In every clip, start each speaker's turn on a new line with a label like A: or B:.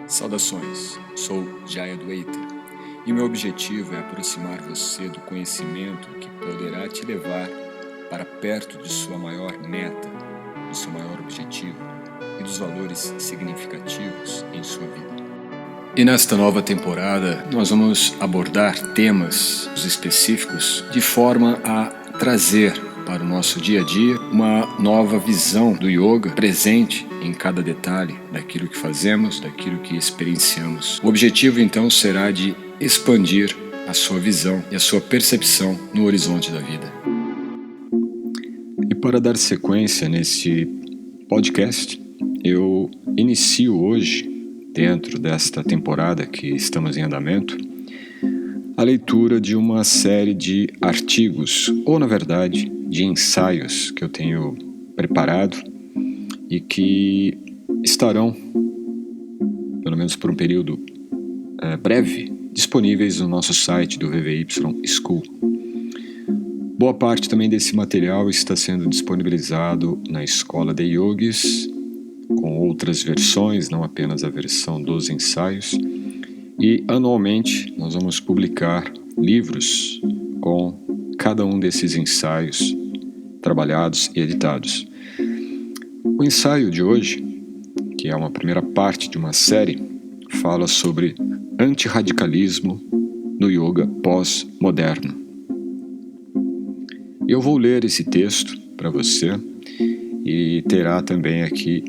A: Saudações, sou Jaya Dwaita e meu objetivo é aproximar você do conhecimento que poderá te levar para perto de sua maior meta, do seu maior objetivo e dos valores significativos em sua vida. E nesta nova temporada nós vamos abordar temas específicos de forma a trazer para o nosso dia a dia uma nova visão do yoga presente em cada detalhe daquilo que fazemos, daquilo que experienciamos. O objetivo então será de expandir a sua visão e a sua percepção no horizonte da vida. E para dar sequência nesse podcast, eu inicio hoje, dentro desta temporada que estamos em andamento, a leitura de uma série de artigos, ou na verdade, de ensaios que eu tenho preparado e que estarão, pelo menos por um período breve, disponíveis no nosso site do VVY School. Boa parte também desse material está sendo disponibilizado na Escola de Yogis, com outras versões, não apenas a versão dos ensaios, e anualmente nós vamos publicar livros com cada um desses ensaios trabalhados e editados. O ensaio de hoje, que é uma primeira parte de uma série, fala sobre antirradicalismo no yoga pós-moderno. Eu vou ler esse texto para você e terá também aqui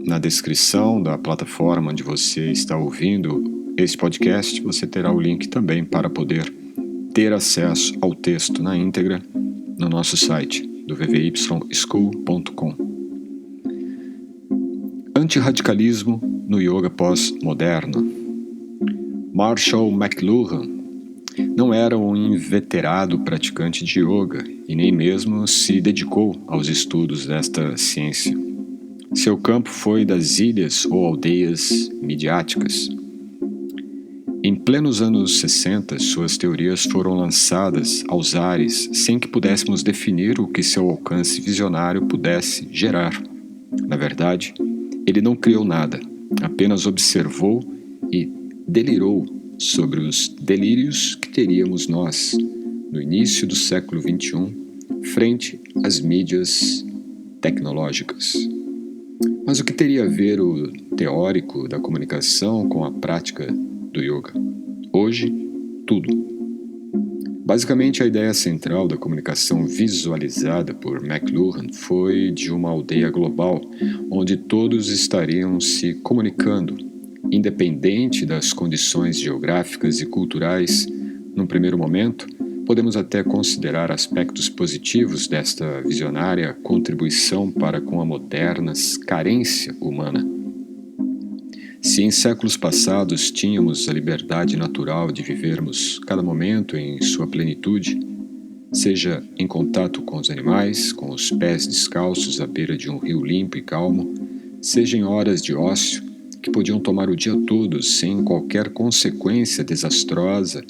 A: na descrição da plataforma onde você está ouvindo esse podcast, você terá o link também para poder ter acesso ao texto na íntegra no nosso site do vvyschool.com. Antirradicalismo no yoga pós-moderno. Marshall McLuhan não era um inveterado praticante de yoga e nem mesmo se dedicou aos estudos desta ciência. Seu campo foi das ilhas ou aldeias midiáticas. Em plenos anos 60, suas teorias foram lançadas aos ares sem que pudéssemos definir o que seu alcance visionário pudesse gerar. Na verdade, ele não criou nada, apenas observou e delirou sobre os delírios que teríamos nós, no início do século XXI, frente às mídias tecnológicas. Mas o que teria a ver o teórico da comunicação com a prática do yoga? Hoje, tudo. Basicamente, a ideia central da comunicação visualizada por McLuhan foi de uma aldeia global, onde todos estariam se comunicando, independente das condições geográficas e culturais. Num primeiro momento, podemos até considerar aspectos positivos desta visionária contribuição para com a moderna carência humana. Se em séculos passados tínhamos a liberdade natural de vivermos cada momento em sua plenitude, seja em contato com os animais, com os pés descalços à beira de um rio limpo e calmo, seja em horas de ócio, que podiam tomar o dia todo sem qualquer consequência desastrosa,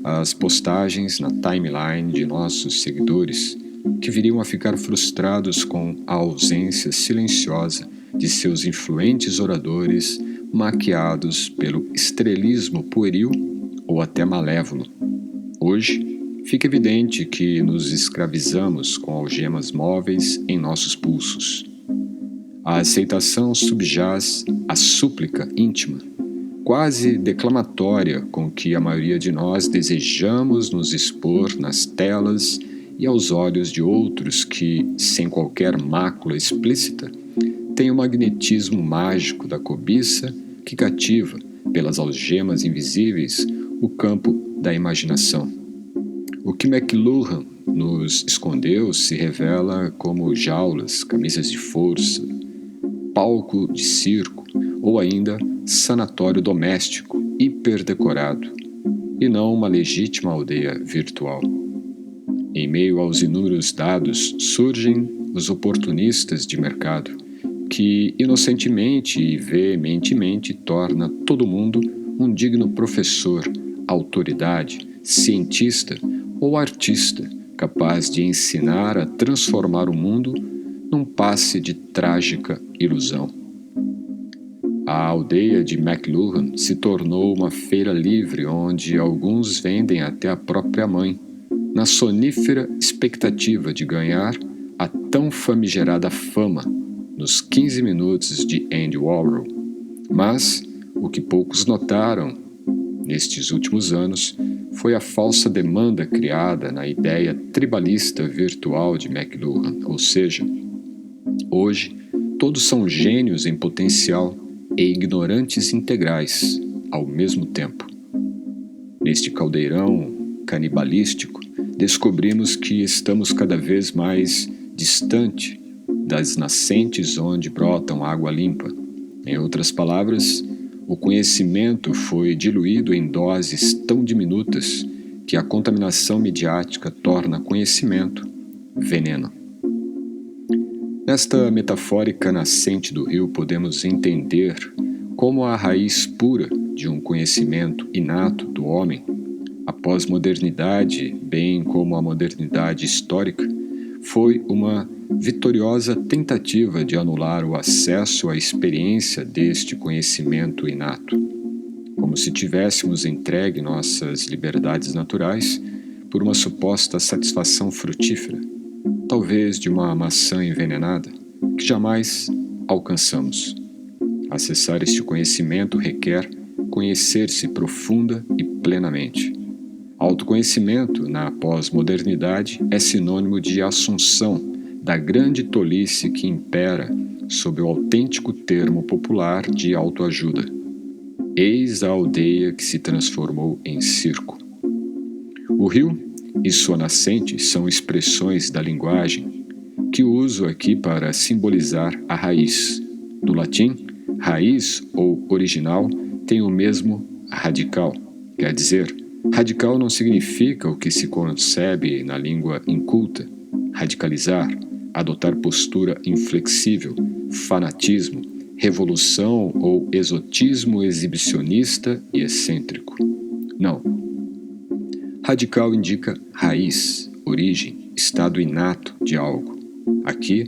A: as postagens na timeline de nossos seguidores, que viriam a ficar frustrados com a ausência silenciosa de seus influentes oradores maquiados pelo estrelismo pueril ou até malévolo. Hoje, fica evidente que nos escravizamos com algemas móveis em nossos pulsos. A aceitação subjaz à súplica íntima, quase declamatória, com que a maioria de nós desejamos nos expor nas telas e aos olhos de outros que, sem qualquer mácula explícita, tem o magnetismo mágico da cobiça que cativa, pelas algemas invisíveis, o campo da imaginação. O que McLuhan nos escondeu se revela como jaulas, camisas de força, palco de circo ou ainda sanatório doméstico hiperdecorado, e não uma legítima aldeia virtual. Em meio aos inúmeros dados surgem os oportunistas de mercado, que inocentemente e veementemente torna todo mundo um digno professor, autoridade, cientista ou artista capaz de ensinar a transformar o mundo num passe de trágica ilusão. A aldeia de McLuhan se tornou uma feira livre onde alguns vendem até a própria mãe, na sonífera expectativa de ganhar a tão famigerada fama nos 15 minutos de Andy Warhol. Mas o que poucos notaram nestes últimos anos foi a falsa demanda criada na ideia tribalista virtual de McLuhan, ou seja, hoje todos são gênios em potencial e ignorantes integrais ao mesmo tempo. Neste caldeirão canibalístico, descobrimos que estamos cada vez mais distante das nascentes onde brotam água limpa. Em outras palavras, o conhecimento foi diluído em doses tão diminutas que a contaminação midiática torna conhecimento veneno. Nesta metafórica nascente do rio, podemos entender como a raiz pura de um conhecimento inato do homem, a pós-modernidade, bem como a modernidade histórica, foi uma vitoriosa tentativa de anular o acesso à experiência deste conhecimento inato, como se tivéssemos entregue nossas liberdades naturais por uma suposta satisfação frutífera, talvez de uma maçã envenenada, que jamais alcançamos. Acessar este conhecimento requer conhecer-se profunda e plenamente. Autoconhecimento, na pós-modernidade, é sinônimo de assunção da grande tolice que impera sob o autêntico termo popular de autoajuda. Eis a aldeia que se transformou em circo. O rio e sua nascente são expressões da linguagem que uso aqui para simbolizar a raiz. Do latim, raiz ou original tem o mesmo radical, quer dizer, radical não significa o que se concebe na língua inculta, radicalizar, adotar postura inflexível, fanatismo, revolução ou exotismo exibicionista e excêntrico. Não. Radical indica raiz, origem, estado inato de algo. Aqui,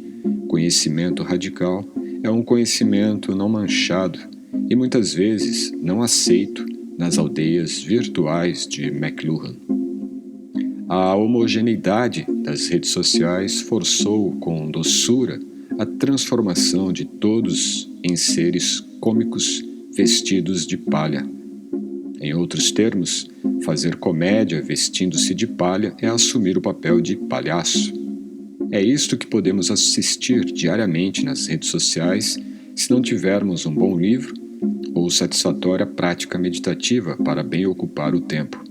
A: conhecimento radical é um conhecimento não manchado e muitas vezes não aceito nas aldeias virtuais de McLuhan. A homogeneidade das redes sociais forçou com doçura a transformação de todos em seres cômicos vestidos de palha. Em outros termos, fazer comédia vestindo-se de palha é assumir o papel de palhaço. É isto que podemos assistir diariamente nas redes sociais se não tivermos um bom livro ou satisfatória prática meditativa para bem ocupar o tempo.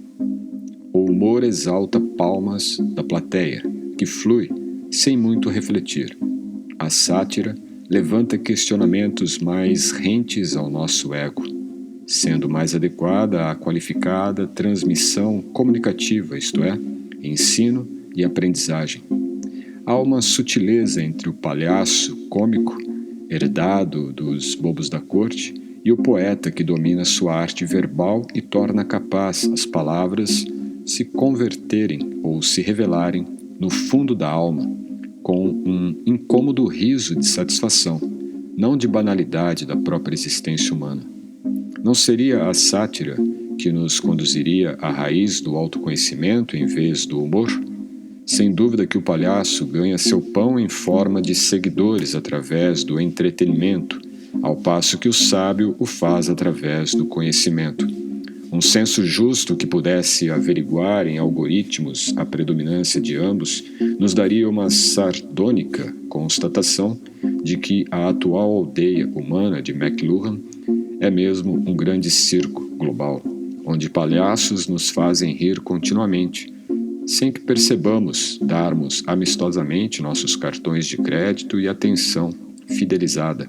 A: O humor exalta palmas da plateia, que flui sem muito refletir. A sátira levanta questionamentos mais rentes ao nosso ego, sendo mais adequada à qualificada transmissão comunicativa, isto é, ensino e aprendizagem. Há uma sutileza entre o palhaço cômico, herdado dos bobos da corte, e o poeta que domina sua arte verbal e torna capaz as palavras se converterem ou se revelarem no fundo da alma, com um incômodo riso de satisfação, não de banalidade da própria existência humana. Não seria a sátira que nos conduziria à raiz do autoconhecimento em vez do humor? Sem dúvida que o palhaço ganha seu pão em forma de seguidores através do entretenimento, ao passo que o sábio o faz através do conhecimento. Um senso justo que pudesse averiguar em algoritmos a predominância de ambos nos daria uma sardônica constatação de que a atual aldeia humana de McLuhan é mesmo um grande circo global, onde palhaços nos fazem rir continuamente, sem que percebamos darmos amistosamente nossos cartões de crédito e atenção fidelizada.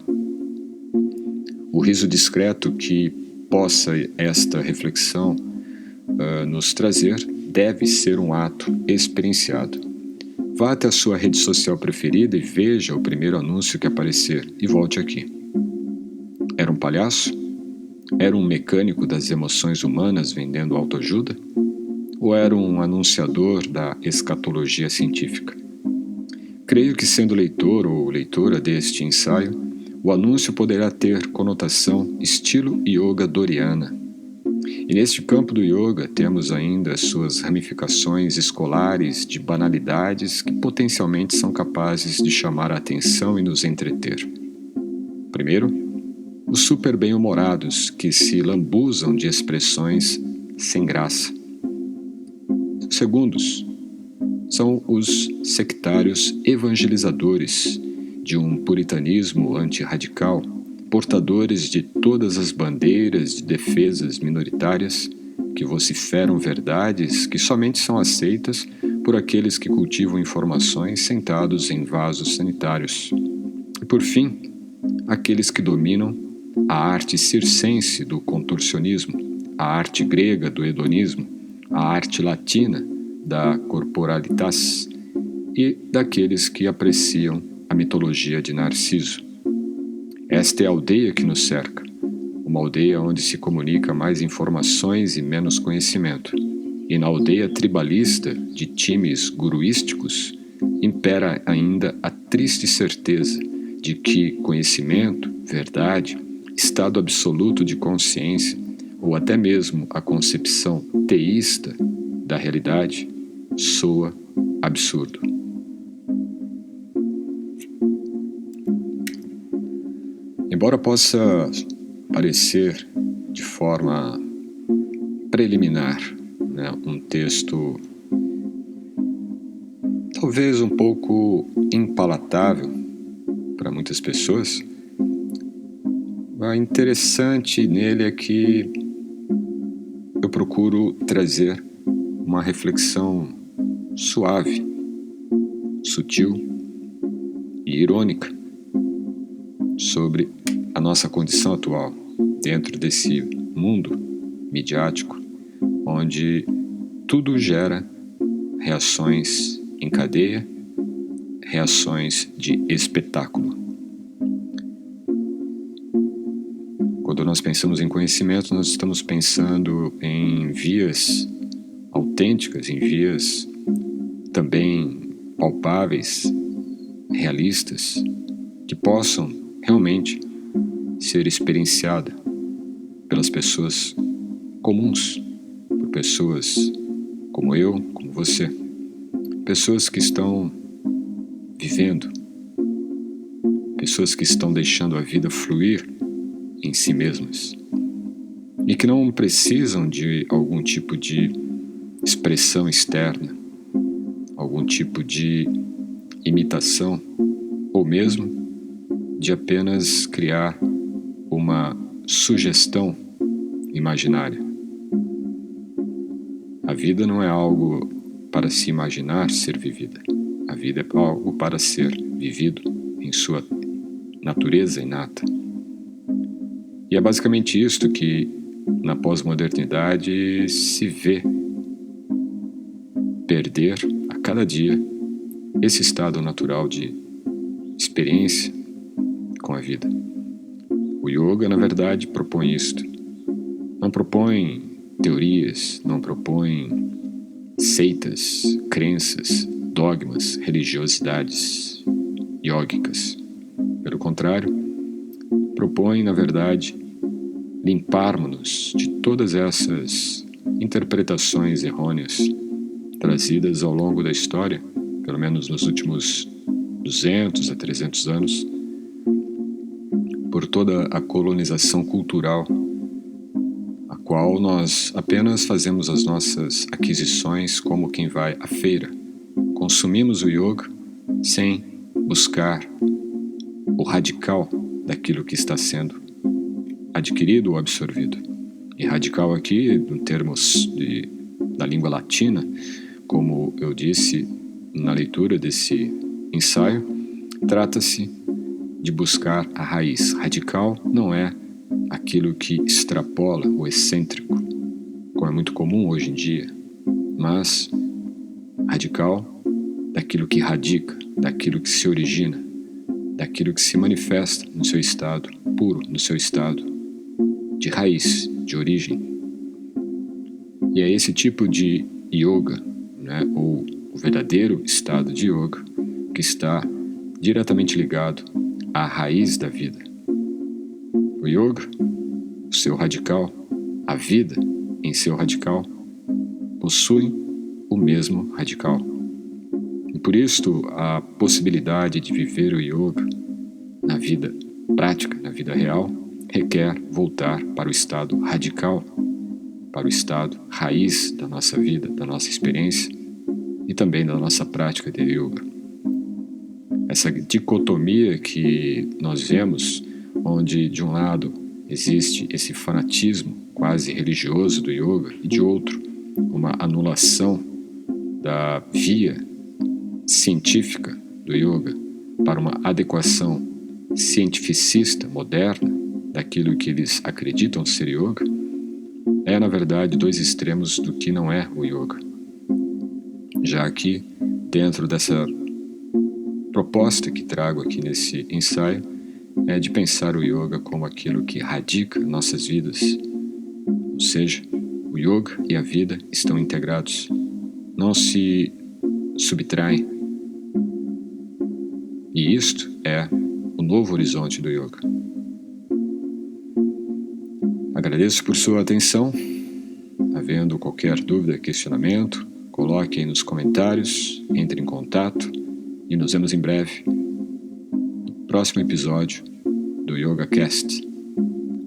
A: O riso discreto que possa esta reflexão nos trazer deve ser um ato experienciado. Vá até a sua rede social preferida e veja o primeiro anúncio que aparecer e volte aqui. Era um palhaço? Era um mecânico das emoções humanas vendendo autoajuda? Ou era um anunciador da escatologia científica? Creio que, sendo leitor ou leitora deste ensaio, o anúncio poderá ter conotação estilo yoga doriana. E neste campo do yoga temos ainda suas ramificações escolares de banalidades que potencialmente são capazes de chamar a atenção e nos entreter. Primeiro, os super bem-humorados que se lambuzam de expressões sem graça. Segundos, são os sectários evangelizadores de um puritanismo antirradical, portadores de todas as bandeiras de defesas minoritárias que vociferam verdades que somente são aceitas por aqueles que cultivam informações sentados em vasos sanitários. E por fim, aqueles que dominam a arte circense do contorcionismo, a arte grega do hedonismo, a arte latina da corporalitas e daqueles que apreciam a mitologia de Narciso. Esta é a aldeia que nos cerca, uma aldeia onde se comunica mais informações e menos conhecimento. E na aldeia tribalista de times guruísticos impera ainda a triste certeza de que conhecimento, verdade, estado absoluto de consciência ou até mesmo a concepção teísta da realidade soa absurdo. Embora possa parecer de forma preliminar, um texto talvez um pouco impalatável para muitas pessoas, o interessante nele é que eu procuro trazer uma reflexão suave, sutil e irônica sobre a nossa condição atual dentro desse mundo midiático onde tudo gera reações em cadeia, reações de espetáculo. Quando nós pensamos em conhecimento, nós estamos pensando em vias autênticas, em vias também palpáveis, realistas, que possam realmente ser experienciada pelas pessoas comuns, por pessoas como eu, como você, pessoas que estão vivendo, pessoas que estão deixando a vida fluir em si mesmas e que não precisam de algum tipo de expressão externa, algum tipo de imitação ou mesmo de apenas criar uma sugestão imaginária. A vida não é algo para se imaginar ser vivida. A vida é algo para ser vivido em sua natureza inata. E é basicamente isto que, na pós-modernidade, se vê perder a cada dia esse estado natural de experiência com a vida. O yoga, na verdade, propõe isto. Não propõe teorias, não propõe seitas, crenças, dogmas, religiosidades yógicas. Pelo contrário, propõe, na verdade, limparmos-nos de todas essas interpretações errôneas trazidas ao longo da história, pelo menos nos últimos 200 a 300 anos, por toda a colonização cultural, a qual nós apenas fazemos as nossas aquisições como quem vai à feira. Consumimos o yoga sem buscar o radical daquilo que está sendo adquirido ou absorvido. E radical aqui, em termos da língua latina, como eu disse na leitura desse ensaio, trata-se de buscar a raiz. Radical não é aquilo que extrapola o excêntrico, como é muito comum hoje em dia, mas radical daquilo que radica, daquilo que se origina, daquilo que se manifesta no seu estado puro, no seu estado de raiz, de origem. E é esse tipo de yoga, ou o verdadeiro estado de yoga, que está diretamente ligado à raiz da vida, O yoga, o seu radical, a vida em seu radical, possuem o mesmo radical. E por isto, a possibilidade de viver o yoga na vida prática, na vida real, requer voltar para o estado radical, para o estado raiz da nossa vida, da nossa experiência e também da nossa prática de yoga. Essa dicotomia que nós vemos, onde de um lado existe esse fanatismo quase religioso do yoga e de outro uma anulação da via científica do yoga para uma adequação cientificista moderna daquilo que eles acreditam ser yoga, é na verdade dois extremos do que não é o yoga. Já aqui, dentro dessa proposta que trago aqui nesse ensaio, é de pensar o yoga como aquilo que radica nossas vidas. Ou seja, o yoga e a vida estão integrados, não se subtraem. E isto é o novo horizonte do yoga. Agradeço por sua atenção. Havendo qualquer dúvida, questionamento, coloque aí nos comentários, entre em contato e nos vemos em breve no próximo episódio do YogaCast.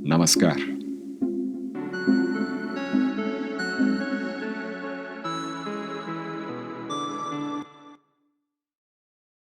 A: Namaskar.